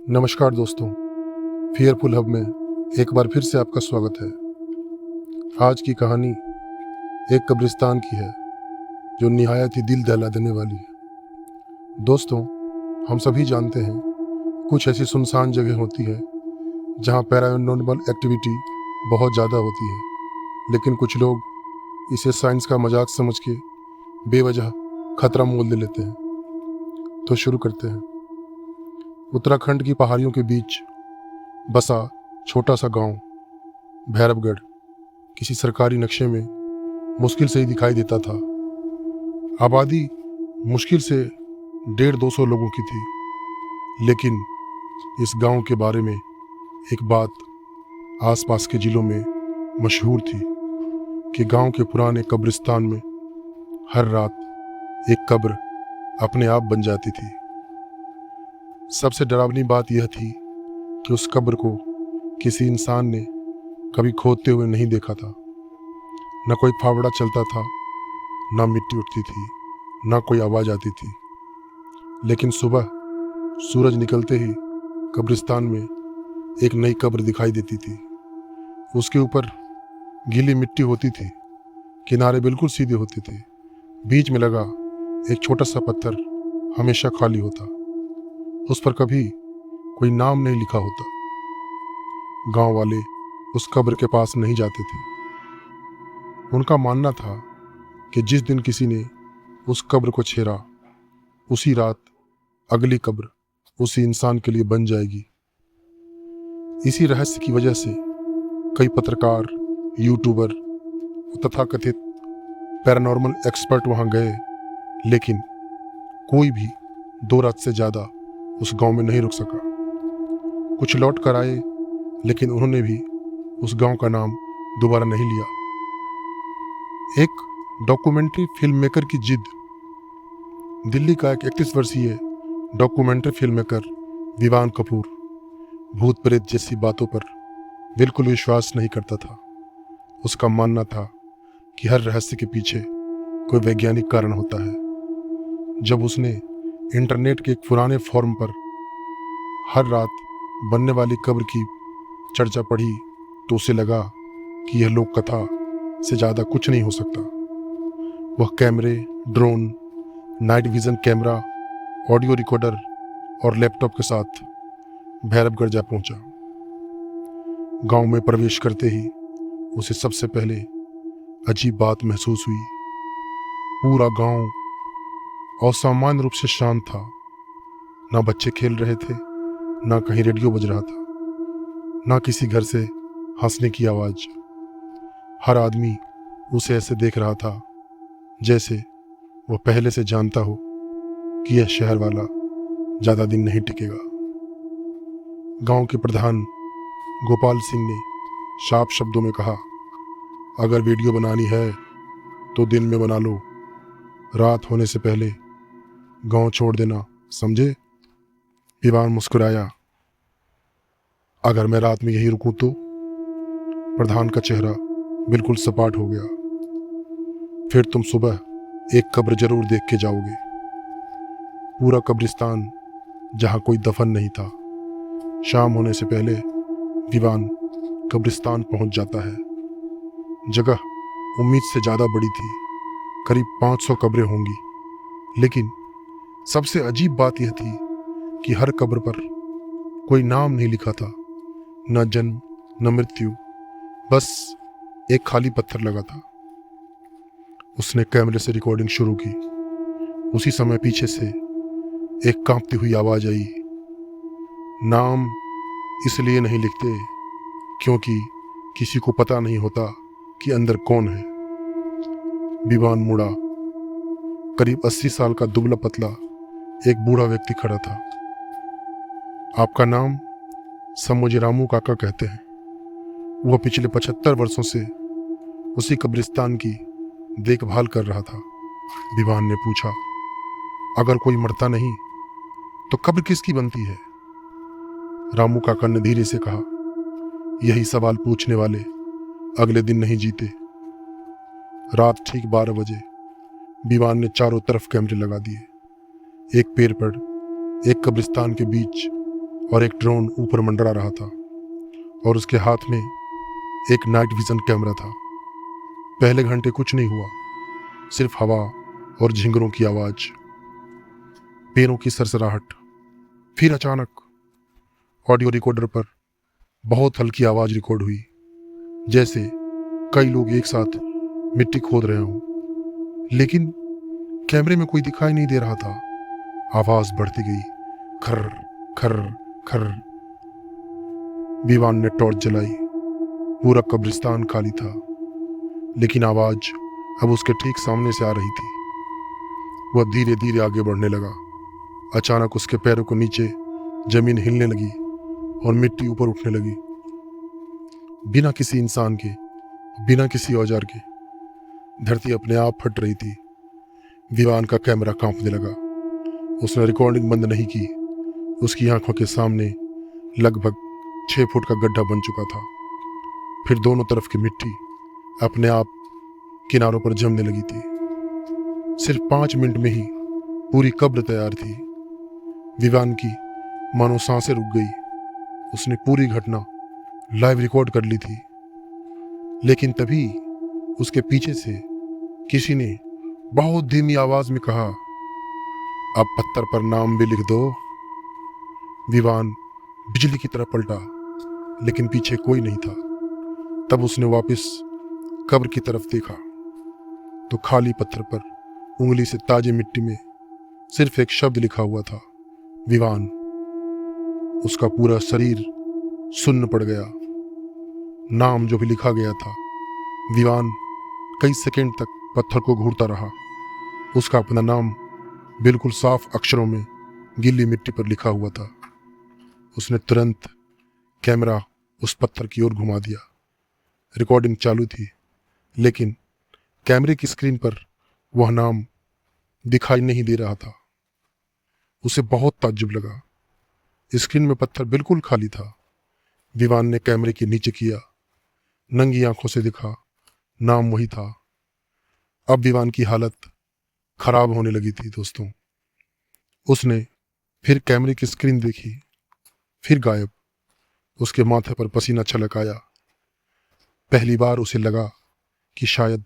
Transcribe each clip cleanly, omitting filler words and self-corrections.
नमस्कार दोस्तों, fearful hub में एक बार फिर से आपका स्वागत है। आज की कहानी एक कब्रिस्तान की है जो निहायत ही दिल दहला देने वाली है। दोस्तों, हम सभी जानते हैं कुछ ऐसी सुनसान जगह होती है जहां पैरानॉर्मल एक्टिविटी बहुत ज़्यादा होती है, लेकिन कुछ लोग इसे साइंस का मजाक समझ के बेवजह खतरा मोल ले लेते हैं। तो शुरू करते हैं। उत्तराखंड की पहाड़ियों के बीच बसा छोटा सा गांव भैरवगढ़ किसी सरकारी नक्शे में मुश्किल से ही दिखाई देता था। आबादी मुश्किल से 150-200 लोगों की थी, लेकिन इस गांव के बारे में एक बात आसपास के जिलों में मशहूर थी कि गांव के पुराने कब्रिस्तान में हर रात एक कब्र अपने आप बन जाती थी। सबसे डरावनी बात यह थी कि उस कब्र को किसी इंसान ने कभी खोदते हुए नहीं देखा था। न कोई फावड़ा चलता था, न मिट्टी उठती थी, न कोई आवाज़ आती थी। लेकिन सुबह सूरज निकलते ही कब्रिस्तान में एक नई कब्र दिखाई देती थी। उसके ऊपर गीली मिट्टी होती थी, किनारे बिल्कुल सीधे होते थे, बीच में लगा एक छोटा सा पत्थर हमेशा खाली होता। उस पर कभी कोई नाम नहीं लिखा होता। गांव वाले उस कब्र के पास नहीं जाते थे। उनका मानना था कि जिस दिन किसी ने उस कब्र को छेड़ा, उसी रात अगली कब्र उसी इंसान के लिए बन जाएगी। इसी रहस्य की वजह से कई पत्रकार, यूट्यूबर, तथाकथित पैरानॉर्मल एक्सपर्ट वहां गए, लेकिन कोई भी 2 रात से ज़्यादा उस गांव में नहीं रुक सका। कुछ लौट कर आए, लेकिन उन्होंने भी उस गांव का नाम दोबारा नहीं लिया। एक डॉक्यूमेंट्री फिल्म मेकर की जिद। दिल्ली का एक 31 वर्षीय documentary film maker Vivaan Kapoor भूत प्रेत जैसी बातों पर बिल्कुल विश्वास नहीं करता था। उसका मानना था कि हर रहस्य के पीछे कोई वैज्ञानिक कारण होता है। जब उसने इंटरनेट के एक पुराने फोरम पर हर रात बनने वाली कब्र की चर्चा पढ़ी, तो उसे लगा कि यह लोक कथा से ज़्यादा कुछ नहीं हो सकता। वह कैमरे, drone, night vision camera, audio recorder और लैपटॉप के साथ भैरवगढ़ जा पहुंचा। गांव में प्रवेश करते ही उसे सबसे पहले अजीब बात महसूस हुई। पूरा गांव असामान्य रूप से शांत था। ना बच्चे खेल रहे थे, ना कहीं रेडियो बज रहा था, ना किसी घर से हंसने की आवाज़। हर आदमी उसे ऐसे देख रहा था जैसे वो पहले से जानता हो कि यह शहर वाला ज़्यादा दिन नहीं टिकेगा। गांव के प्रधान गोपाल सिंह ने साफ शब्दों में कहा, अगर वीडियो बनानी है तो दिन में बना लो, रात होने से पहले गांव छोड़ देना, समझे? विवान मुस्कुराया। अगर मैं रात में यहीं रुकूं तो? प्रधान का चेहरा बिल्कुल सपाट हो गया। फिर तुम सुबह एक कब्र जरूर देख के जाओगे। पूरा कब्रिस्तान जहां कोई दफन नहीं था। शाम होने से पहले विवान कब्रिस्तान पहुंच जाता है। जगह उम्मीद से ज़्यादा बड़ी थी, करीब 500 कब्रें होंगी। लेकिन सबसे अजीब बात यह थी कि हर कब्र पर कोई नाम नहीं लिखा था, न जन्म न मृत्यु, बस एक खाली पत्थर लगा था। उसने कैमरे से रिकॉर्डिंग शुरू की। उसी समय पीछे से एक कांपती हुई आवाज आई, नाम इसलिए नहीं लिखते क्योंकि किसी को पता नहीं होता कि अंदर कौन है। विवान मुड़ा। करीब 80 साल का दुबला पतला एक बूढ़ा व्यक्ति खड़ा था। आपका नाम? सब मुझे रामू काका कहते हैं। वह पिछले 75 वर्षों से उसी कब्रिस्तान की देखभाल कर रहा था। विवान ने पूछा, अगर कोई मरता नहीं तो कब्र किसकी बनती है? रामू काका ने धीरे से कहा, यही सवाल पूछने वाले अगले दिन नहीं जीते। रात ठीक 12 बजे विवान ने चारों तरफ कैमरे लगा दिए। एक पेड़ पर, एक कब्रिस्तान के बीच और एक ड्रोन ऊपर मंडरा रहा था और उसके हाथ में एक नाइट विजन कैमरा था। पहले घंटे कुछ नहीं हुआ, सिर्फ हवा और झिंगरों की आवाज, पैरों की सरसराहट। फिर अचानक ऑडियो रिकॉर्डर पर बहुत हल्की आवाज रिकॉर्ड हुई, जैसे कई लोग एक साथ मिट्टी खोद रहे हों। लेकिन कैमरे में कोई दिखाई नहीं दे रहा था। आवाज बढ़ती गई, खर खर खर। विवान ने टॉर्च जलाई। पूरा कब्रिस्तान खाली था, लेकिन आवाज अब उसके ठीक सामने से आ रही थी। वह धीरे धीरे आगे बढ़ने लगा। अचानक उसके पैरों को नीचे जमीन हिलने लगी और मिट्टी ऊपर उठने लगी। बिना किसी इंसान के, बिना किसी औजार के धरती अपने आप फट रही थी। विवान का कैमरा कांपने लगा। उसने रिकॉर्डिंग बंद नहीं की। उसकी आंखों के सामने लगभग 6 फुट का गड्ढा बन चुका था। फिर दोनों तरफ की मिट्टी अपने आप किनारों पर जमने लगी थी। सिर्फ 5 मिनट में ही पूरी कब्र तैयार थी। विवान की मानो सांसें रुक गई। उसने पूरी घटना लाइव रिकॉर्ड कर ली थी। लेकिन तभी उसके पीछे से किसी ने बहुत धीमी आवाज में कहा, अब पत्थर पर नाम भी लिख दो। विवान बिजली की तरह पलटा, लेकिन पीछे कोई नहीं था। तब उसने वापस कब्र की तरफ देखा तो खाली पत्थर पर उंगली से ताजे मिट्टी में सिर्फ एक शब्द लिखा हुआ था, विवान। उसका पूरा शरीर सुन्न पड़ गया। नाम जो भी लिखा गया था, विवान कई सेकंड तक पत्थर को घूरता रहा। उसका अपना नाम बिल्कुल साफ अक्षरों में गीली मिट्टी पर लिखा हुआ था। उसने तुरंत कैमरा उस पत्थर की ओर घुमा दिया। रिकॉर्डिंग चालू थी, लेकिन कैमरे की स्क्रीन पर वह नाम दिखाई नहीं दे रहा था। उसे बहुत ताज्जुब लगा। स्क्रीन में पत्थर बिल्कुल खाली था। विवान ने कैमरे के नीचे किया। नंगी आंखों से दिखा, नाम वही था। अब विवान की हालत खराब होने लगी थी दोस्तों। उसने फिर कैमरे की स्क्रीन देखी, फिर गायब। उसके माथे पर पसीना छलक आया। पहली बार उसे लगा कि शायद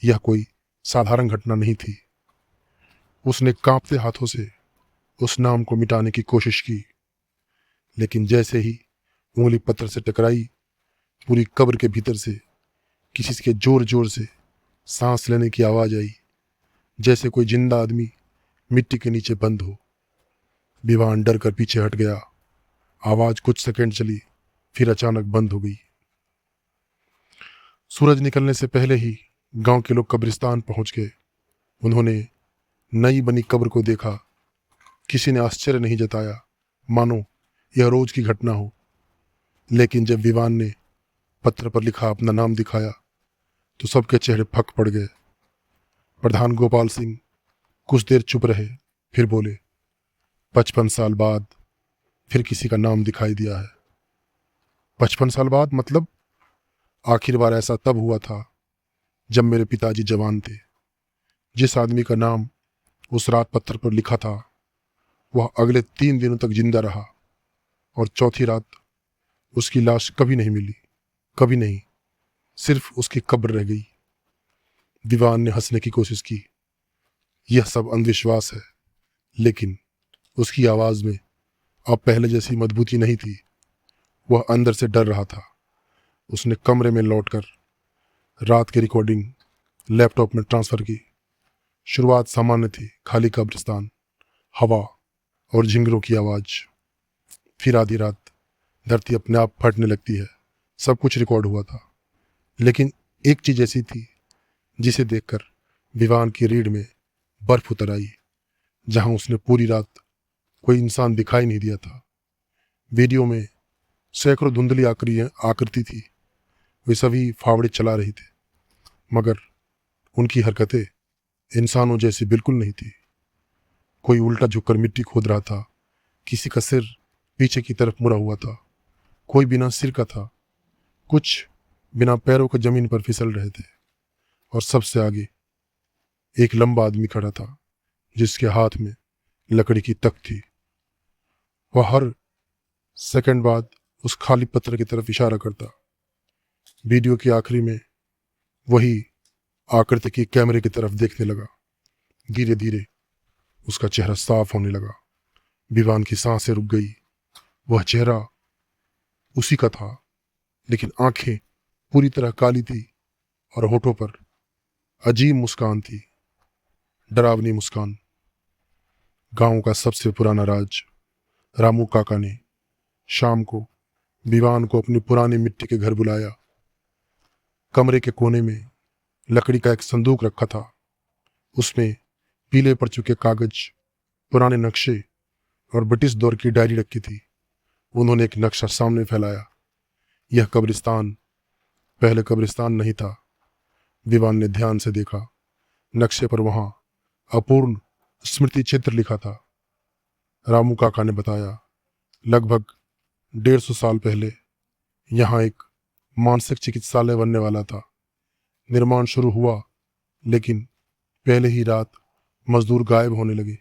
यह कोई साधारण घटना नहीं थी। उसने कांपते हाथों से उस नाम को मिटाने की कोशिश की, लेकिन जैसे ही उंगली पत्थर से टकराई, पूरी कब्र के भीतर से किसी के जोर जोर से सांस लेने की आवाज आई, जैसे कोई जिंदा आदमी मिट्टी के नीचे बंद हो। विवान डर कर पीछे हट गया। आवाज कुछ सेकंड चली, फिर अचानक बंद हो गई। सूरज निकलने से पहले ही गांव के लोग कब्रिस्तान पहुंच गए। उन्होंने नई बनी कब्र को देखा। किसी ने आश्चर्य नहीं जताया, मानो यह रोज की घटना हो। लेकिन जब विवान ने पत्थर पर लिखा अपना नाम दिखाया तो सबके चेहरे फक पड़ गए। प्रधान गोपाल सिंह कुछ देर चुप रहे, फिर बोले, 55 साल बाद फिर किसी का नाम दिखाई दिया है। 55 साल बाद मतलब? आखिर बार ऐसा तब हुआ था जब मेरे पिताजी जवान थे। जिस आदमी का नाम उस रात पत्थर पर लिखा था, वह अगले 3 दिनों तक जिंदा रहा, और चौथी रात उसकी लाश कभी नहीं मिली। कभी नहीं, सिर्फ उसकी कब्र रह गई। दीवान ने हंसने की कोशिश की। यह सब अंधविश्वास है, लेकिन उसकी आवाज में अब पहले जैसी मजबूती नहीं थी। वह अंदर से डर रहा था। उसने कमरे में लौटकर रात की रिकॉर्डिंग लैपटॉप में ट्रांसफर की। शुरुआत सामान्य थी, खाली कब्रिस्तान, हवा और झिंगरों की आवाज। फिर आधी रात धरती अपने आप फटने लगती है। सब कुछ रिकॉर्ड हुआ था, लेकिन एक चीज ऐसी थी जिसे देखकर विवान की रीढ़ में बर्फ उतर आई। जहां उसने पूरी रात कोई इंसान दिखाई नहीं दिया था। वीडियो में सैकड़ों धुंधली आकृति थी। वे सभी फावड़े चला रही थे, मगर उनकी हरकतें इंसानों जैसी बिल्कुल नहीं थी। कोई उल्टा झुककर मिट्टी खोद रहा था, किसी का सिर पीछे की तरफ मुड़ा हुआ था, कोई बिना सिर का था, कुछ बिना पैरों के जमीन पर फिसल रहे थे, और सबसे आगे एक लंबा आदमी खड़ा था जिसके हाथ में लकड़ी की तख्त थी। वह हर सेकंड बाद उस खाली पत्थर की तरफ इशारा करता। वीडियो के आखिरी में वही आकृति की कैमरे की तरफ देखने लगा। धीरे धीरे उसका चेहरा साफ होने लगा। विवान की सांसें रुक गई। वह चेहरा उसी का था, लेकिन आंखें पूरी तरह काली थी और होठों पर अजीब मुस्कान थी, डरावनी मुस्कान। गांव का सबसे पुराना राज। रामू काका ने शाम को विवान को अपनी पुरानी मिट्टी के घर बुलाया। कमरे के कोने में लकड़ी का एक संदूक रखा था। उसमें पीले पड़ चुके कागज, पुराने नक्शे और ब्रिटिश दौर की डायरी रखी थी। उन्होंने एक नक्शा सामने फैलाया। यह कब्रिस्तान पहले कब्रिस्तान नहीं था। विवान ने ध्यान से देखा। नक्शे पर वहां अपूर्ण स्मृति चित्र लिखा था। रामू काका ने बताया, लगभग 150 साल पहले यहाँ एक मानसिक चिकित्सालय बनने वाला था। निर्माण शुरू हुआ, लेकिन पहले ही रात मजदूर गायब होने लगे।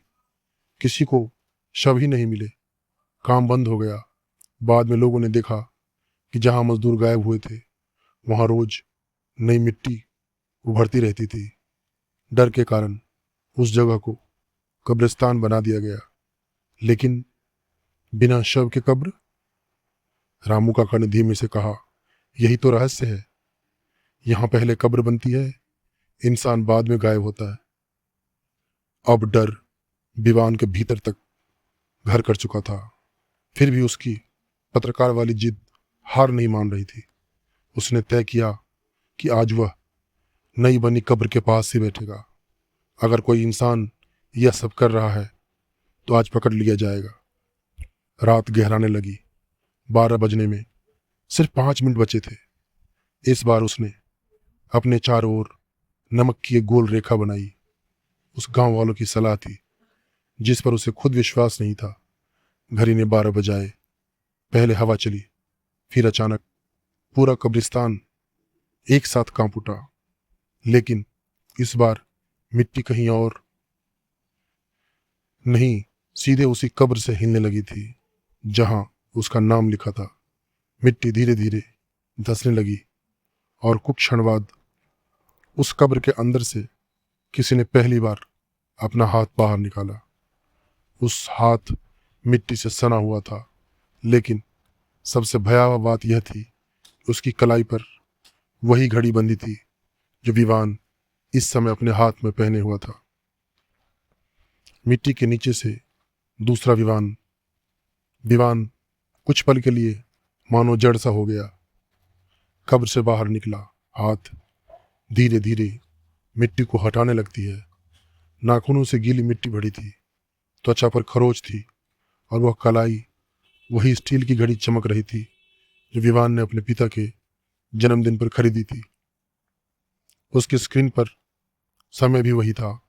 किसी को शव ही नहीं मिले। काम बंद हो गया। बाद में लोगों ने देखा कि जहां मजदूर गायब हुए थे वहां रोज नई मिट्टी उभरती रहती थी। डर के कारण उस जगह को कब्रिस्तान बना दिया गया। लेकिन बिना शव के कब्र? रामू काका ने धीमे से कहा, यही तो रहस्य है। यहां पहले कब्र बनती है, इंसान बाद में गायब होता है। अब डर विवान के भीतर तक घर कर चुका था। फिर भी उसकी पत्रकार वाली जिद हार नहीं मान रही थी। उसने तय किया कि आज वह नई बनी कब्र के पास ही बैठेगा। अगर कोई इंसान यह सब कर रहा है तो आज पकड़ लिया जाएगा। रात गहराने लगी। 12 बजने में सिर्फ 5 मिनट बचे थे। इस बार उसने अपने चारों ओर नमक की एक गोल रेखा बनाई। उस गांव वालों की सलाह थी, जिस पर उसे खुद विश्वास नहीं था। घड़ी ने 12 बजाए। पहले हवा चली, फिर अचानक पूरा कब्रिस्तान एक साथ कांप उठा। लेकिन इस बार मिट्टी कहीं और नहीं, सीधे उसी कब्र से हिलने लगी थी जहां उसका नाम लिखा था। मिट्टी धीरे धीरे धंसने लगी और कुछ क्षण बाद उस कब्र के अंदर से किसी ने पहली बार अपना हाथ बाहर निकाला। उस हाथ मिट्टी से सना हुआ था, लेकिन सबसे भयावह बात यह थी, उसकी कलाई पर वही घड़ी बंधी थी जो विवान इस समय अपने हाथ में पहने हुआ था। मिट्टी के नीचे से दूसरा विवान कुछ पल के लिए मानो जड़ सा हो गया। कब्र से बाहर निकला हाथ धीरे धीरे मिट्टी को हटाने लगती है। नाखूनों से गीली मिट्टी भरी थी, त्वचा पर खरोच थी और वह कलाई वही स्टील की घड़ी चमक रही थी जो विवान ने अपने पिता के जन्मदिन पर खरीदी थी। उसकी स्क्रीन पर समय भी वही था,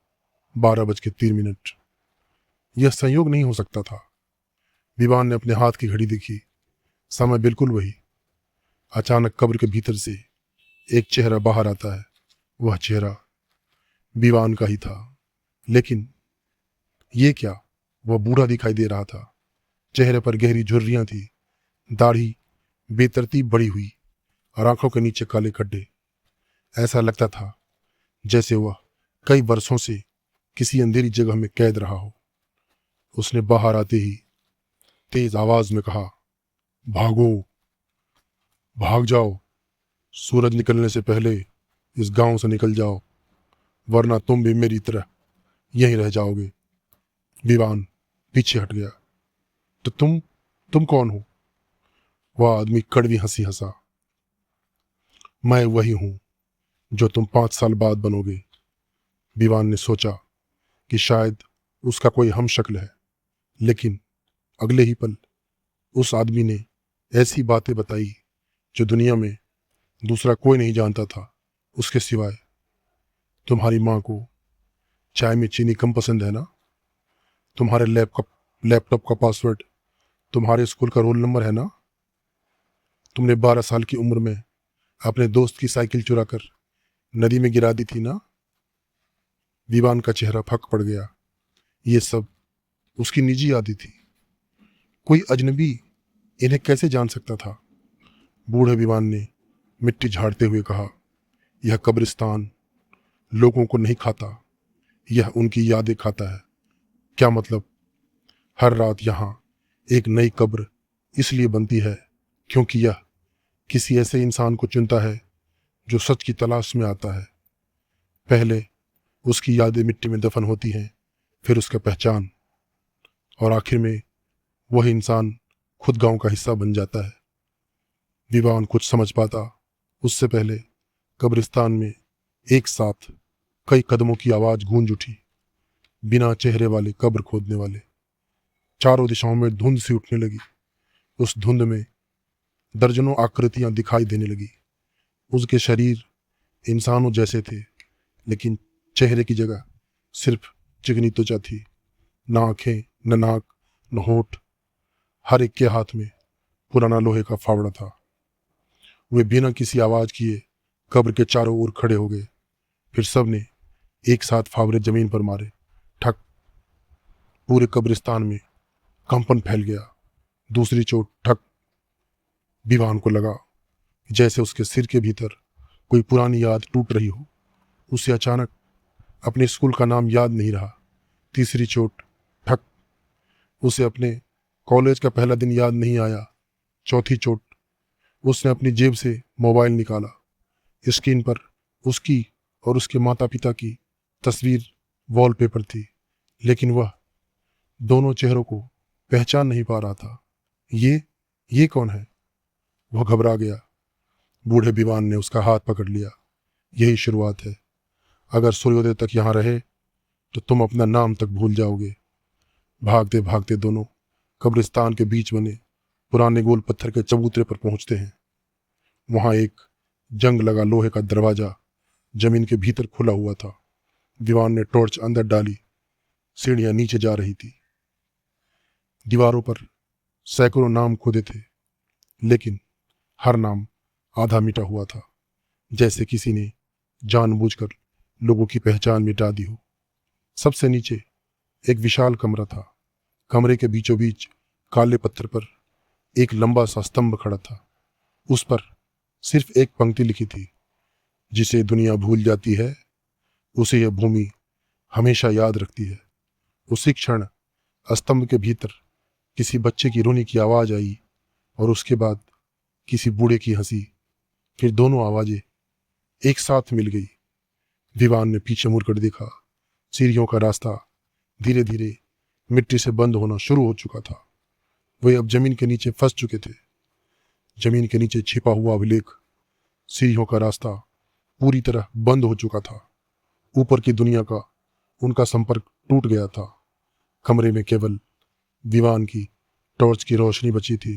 12:03। यह संयोग नहीं हो सकता था। विवान ने अपने हाथ की घड़ी देखी, समय बिल्कुल वही। अचानक कब्र के भीतर से एक चेहरा बाहर आता है। वह चेहरा विवान का ही था, लेकिन ये क्या, वह बूढ़ा दिखाई दे रहा था। चेहरे पर गहरी झुर्रियां थी, दाढ़ी बेतरतीब बढ़ी हुई और आंखों के नीचे काले खड्डे। ऐसा लगता था जैसे वह कई वर्षों से किसी अंधेरी जगह में कैद रहा हो। उसने बाहर आते ही तेज आवाज में कहा, भागो, भाग जाओ। सूरज निकलने से पहले इस गांव से निकल जाओ, वरना तुम भी मेरी तरह यहीं रह जाओगे। विवान पीछे हट गया। तो तुम कौन हो? वह आदमी कड़वी हंसी हंसा। मैं वही हूं जो तुम 5 साल बाद बनोगे। विवान ने सोचा कि शायद उसका कोई हम शक्ल है, लेकिन अगले ही पल उस आदमी ने ऐसी बातें बताई जो दुनिया में दूसरा कोई नहीं जानता था उसके सिवाय। तुम्हारी माँ को चाय में चीनी कम पसंद है ना? तुम्हारे लैपटॉप का पासवर्ड तुम्हारे स्कूल का रोल नंबर है ना? तुमने 12 साल की उम्र में अपने दोस्त की साइकिल चुराकर नदी में गिरा दी थी ना? विवान का चेहरा फक पड़ गया। ये सब उसकी निजी यादें थी। कोई अजनबी इन्हें कैसे जान सकता था? बूढ़े विवान ने मिट्टी झाड़ते हुए कहा, यह कब्रिस्तान लोगों को नहीं खाता, यह उनकी यादें खाता है। क्या मतलब? हर रात यहाँ एक नई कब्र इसलिए बनती है क्योंकि यह किसी ऐसे इंसान को चुनता है जो सच की तलाश में आता है। पहले उसकी यादें मिट्टी में दफन होती हैं, फिर उसका पहचान, और आखिर में वह इंसान खुद गांव का हिस्सा बन जाता है। विवान कुछ समझ पाता उससे पहले कब्रिस्तान में एक साथ कई कदमों की आवाज गूंज उठी। बिना चेहरे वाले कब्र खोदने वाले। चारों दिशाओं में धुंध सी उठने लगी। उस धुंध में दर्जनों आकृतियां दिखाई देने लगी। उसके शरीर इंसानों जैसे थे, लेकिन चेहरे की जगह सिर्फ चिकनी त्वचा थी। न आंखें, न नाक, न होठ। हर एक के हाथ में पुराना लोहे का फावड़ा था। वे बिना किसी आवाज किए कब्र के चारों ओर खड़े हो गए। फिर सब ने एक साथ फावड़े जमीन पर मारे। ठक। पूरे कब्रिस्तान में कंपन फैल गया। दूसरी चोट। ठक। विवान को लगा जैसे उसके सिर के भीतर कोई पुरानी याद टूट रही हो। उसे अचानक अपने स्कूल का नाम याद नहीं रहा। तीसरी चोट। ठक। उसे अपने कॉलेज का पहला दिन याद नहीं आया। चौथी चोट। उसने अपनी जेब से मोबाइल निकाला। स्क्रीन पर उसकी और उसके माता पिता की तस्वीर वॉलपेपर थी, लेकिन वह दोनों चेहरों को पहचान नहीं पा रहा था। ये कौन है? वह घबरा गया। बूढ़े विवान ने उसका हाथ पकड़ लिया। यही शुरुआत है। अगर सूर्योदय तक यहाँ रहे तो तुम अपना नाम तक भूल जाओगे। भागते भागते दोनों कब्रिस्तान के बीच बने पुराने गोल पत्थर के चबूतरे पर पहुंचते हैं। वहां एक जंग लगा लोहे का दरवाजा जमीन के भीतर खुला हुआ था। विवान ने टॉर्च अंदर डाली। सीढ़ियां नीचे जा रही थी। दीवारों पर सैकड़ों नाम खुदे थे, लेकिन हर नाम आधा मिटा हुआ था, जैसे किसी ने जानबूझकर लोगों की पहचान मिटा दी हो। सबसे नीचे एक विशाल कमरा था। कमरे के बीचों बीच काले पत्थर पर एक लंबा सा स्तंभ खड़ा था। उस पर सिर्फ एक पंक्ति लिखी थी, जिसे दुनिया भूल जाती है उसे यह भूमि हमेशा याद रखती है। उसी क्षण स्तंभ के भीतर किसी बच्चे की रोने की आवाज आई, और उसके बाद किसी बूढ़े की हंसी। फिर दोनों आवाजें एक साथ मिल गई। विवान ने पीछे मुड़कर देखा। सीढ़ियों का रास्ता धीरे धीरे मिट्टी से बंद होना शुरू हो चुका था। वे अब जमीन के नीचे फंस चुके थे। जमीन के नीचे छिपा हुआ अभिलेख। सीढ़ियों का रास्ता पूरी तरह बंद हो चुका था। ऊपर की दुनिया का उनका संपर्क टूट गया था। कमरे में केवल विवान की टॉर्च की रोशनी बची थी।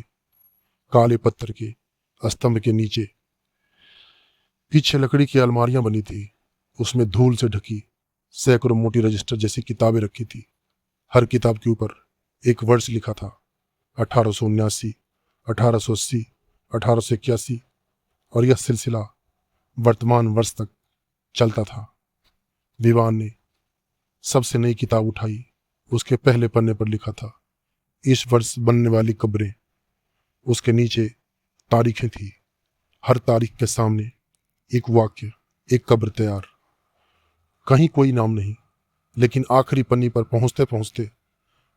काले पत्थर के स्तंभ के नीचे पीछे लकड़ी की अलमारियां बनी थी। उसमें धूल से ढकी सैकड़ों मोटी रजिस्टर जैसी किताबें रखी थी। हर किताब के ऊपर एक वर्ष लिखा था। 1879, 1880, 1881, और यह सिलसिला वर्तमान वर्ष तक चलता था। विवान ने सबसे नई किताब उठाई। उसके पहले पन्ने पर लिखा था, इस वर्ष बनने वाली कब्रें। उसके नीचे तारीखें थी। हर तारीख के सामने एक वाक्य, एक कब्र तैयार। कहीं कोई नाम नहीं, लेकिन आखिरी पन्नी पर पहुंचते पहुंचते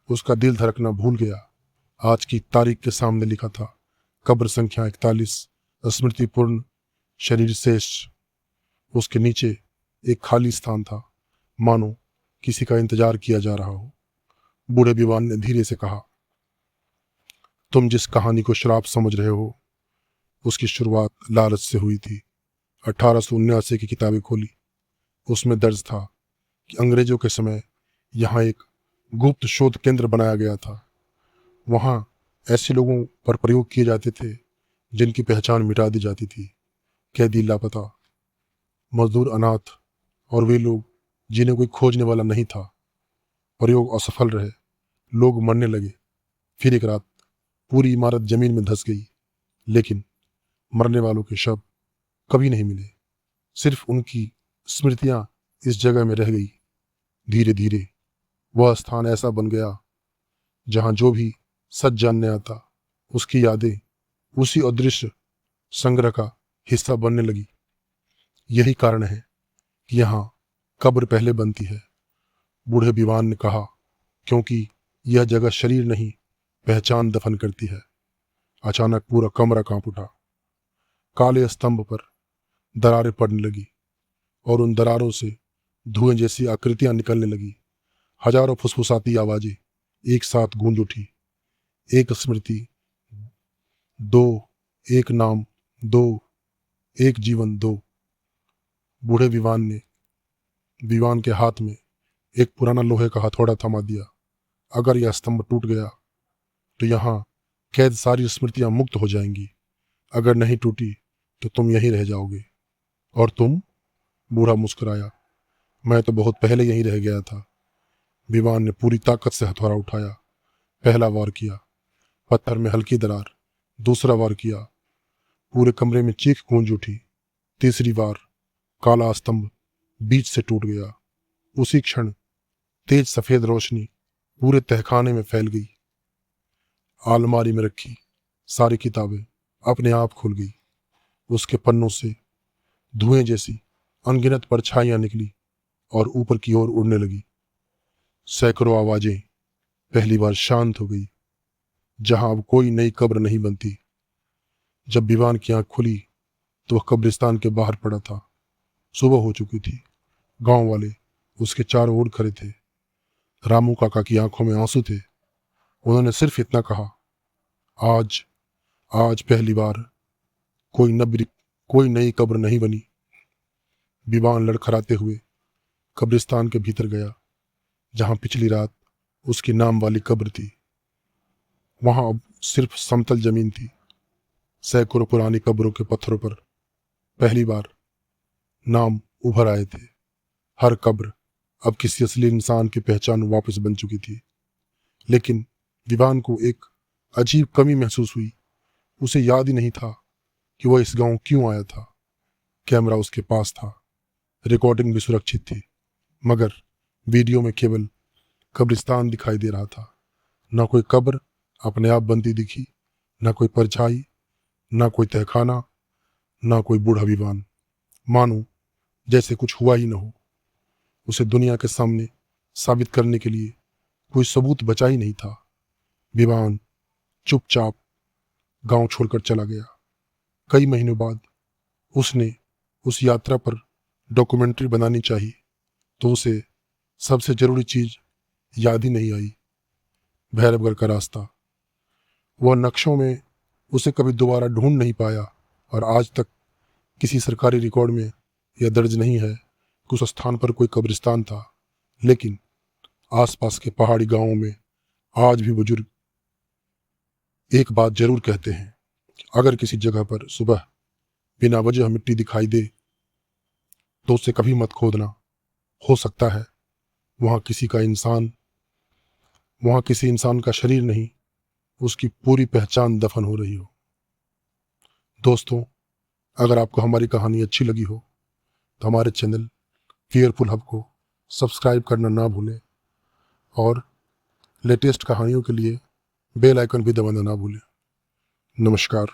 उसका दिल धड़कना भूल गया। आज की तारीख के सामने लिखा था, कब्र संख्या 41, स्मृतिपूर्ण शरीर शेष। उसके नीचे एक खाली स्थान था, मानो किसी का इंतजार किया जा रहा हो। बूढ़े विवान ने धीरे से कहा, तुम जिस कहानी को श्राप समझ रहे हो, उसकी शुरुआत लालच से हुई थी। 1879 की किताबें खोली। उसमें दर्ज था कि अंग्रेजों के समय यहाँ एक गुप्त शोध केंद्र बनाया गया था। वहाँ ऐसे लोगों पर प्रयोग किए जाते थे जिनकी पहचान मिटा दी जाती थी। कैदी लापता, मजदूर अनाथ, और वे लोग जिन्हें कोई खोजने वाला नहीं था। प्रयोग असफल रहे, लोग मरने लगे। फिर एक रात पूरी इमारत जमीन में धंस गई, लेकिन मरने वालों के शव कभी नहीं मिले। सिर्फ उनकी स्मृतियां इस जगह में रह गई। धीरे धीरे वह स्थान ऐसा बन गया जहां जो भी सच जानने आता उसकी यादें उसी अदृश्य संग्रह का हिस्सा बनने लगी। यही कारण है कि यहाँ कब्र पहले बनती है, बूढ़े दीवान ने कहा, क्योंकि यह जगह शरीर नहीं पहचान दफन करती है। अचानक पूरा कमरा कांप उठा। काले स्तंभ पर दरारें पड़ने लगी और उन दरारों से धुएं जैसी आकृतियां निकलने लगी। हजारों फुसफुसाती आवाजें एक साथ गूंज उठी। एक स्मृति, दो, एक नाम, दो, एक जीवन, दो। बूढ़े दीवान के हाथ में एक पुराना लोहे का हथौड़ा थमा दिया। अगर यह स्तंभ टूट गया तो यहाँ कैद सारी स्मृतियां मुक्त हो जाएंगी। अगर नहीं टूटी तो तुम यहीं रह जाओगे। और तुम? बूढ़ा मुस्कुराया। मैं तो बहुत पहले यहीं रह गया था। दीवान ने पूरी ताकत से हथौड़ा उठाया। पहला वार किया, पत्थर में हल्की दरार। दूसरा वार किया, पूरे कमरे में चीख गूंज उठी। तीसरी बार काला स्तंभ बीच से टूट गया। उसी क्षण तेज सफेद रोशनी पूरे तहखाने में फैल गई। अलमारी में रखी सारी किताबें अपने आप खुल गई। उसके पन्नों से धुएं जैसी अनगिनत परछाइयां निकली और ऊपर की ओर उड़ने लगी। सैकड़ों आवाजें पहली बार शांत हो गई। जहां अब कोई नई कब्र नहीं बनती। जब दीवान की आंख खुली तो वह कब्रिस्तान के बाहर पड़ा था। सुबह हो चुकी थी। गांव वाले उसके चारों ओर खड़े थे। रामू काका की आंखों में आंसू थे। उन्होंने सिर्फ इतना कहा, आज आज पहली बार कोई नई कब्र नहीं बनी। दीवान लड़खड़ाते हुए कब्रिस्तान के भीतर गया, जहां पिछली रात उसकी नाम वाली कब्र थी। वहां अब सिर्फ समतल जमीन थी। सैकड़ों पुरानी कब्रों के पत्थरों पर पहली बार नाम उभर आए थे। हर कब्र अब किसी असली इंसान की पहचान वापस बन चुकी थी। लेकिन दीवान को एक अजीब कमी महसूस हुई। उसे याद ही नहीं था कि वह इस गांव क्यों आया था। कैमरा उसके पास था, रिकॉर्डिंग भी सुरक्षित थी, मगर वीडियो में केवल कब्रिस्तान दिखाई दे रहा था। न कोई कब्र अपने आप बनती दिखी, न कोई परछाई, न कोई तहखाना, न कोई बूढ़ा दीवान। मानो जैसे कुछ हुआ ही न हो। उसे दुनिया के सामने साबित करने के लिए कोई सबूत बचा ही नहीं था। दीवान चुपचाप गांव छोड़कर चला गया। कई महीनों बाद उसने उस यात्रा पर डॉक्यूमेंट्री बनानी चाहिए तो उसे सबसे जरूरी चीज याद ही नहीं आई, भैरवगढ़ का रास्ता। वह नक्शों में उसे कभी दोबारा ढूंढ नहीं पाया और आज तक किसी सरकारी रिकॉर्ड में यह दर्ज नहीं है कि उस स्थान पर कोई कब्रिस्तान था। लेकिन आसपास के पहाड़ी गांवों में आज भी बुजुर्ग एक बात जरूर कहते हैं, अगर किसी जगह पर सुबह बिना वजह मिट्टी दिखाई दे तो उसे कभी मत खोदना। हो सकता है वहां किसी इंसान का शरीर नहीं, उसकी पूरी पहचान दफन हो रही हो। दोस्तों, अगर आपको हमारी कहानी अच्छी लगी हो तो हमारे चैनल फियरफुल हब को सब्सक्राइब करना ना भूलें और लेटेस्ट कहानियों के लिए बेल आइकन भी दबाना ना भूलें। नमस्कार।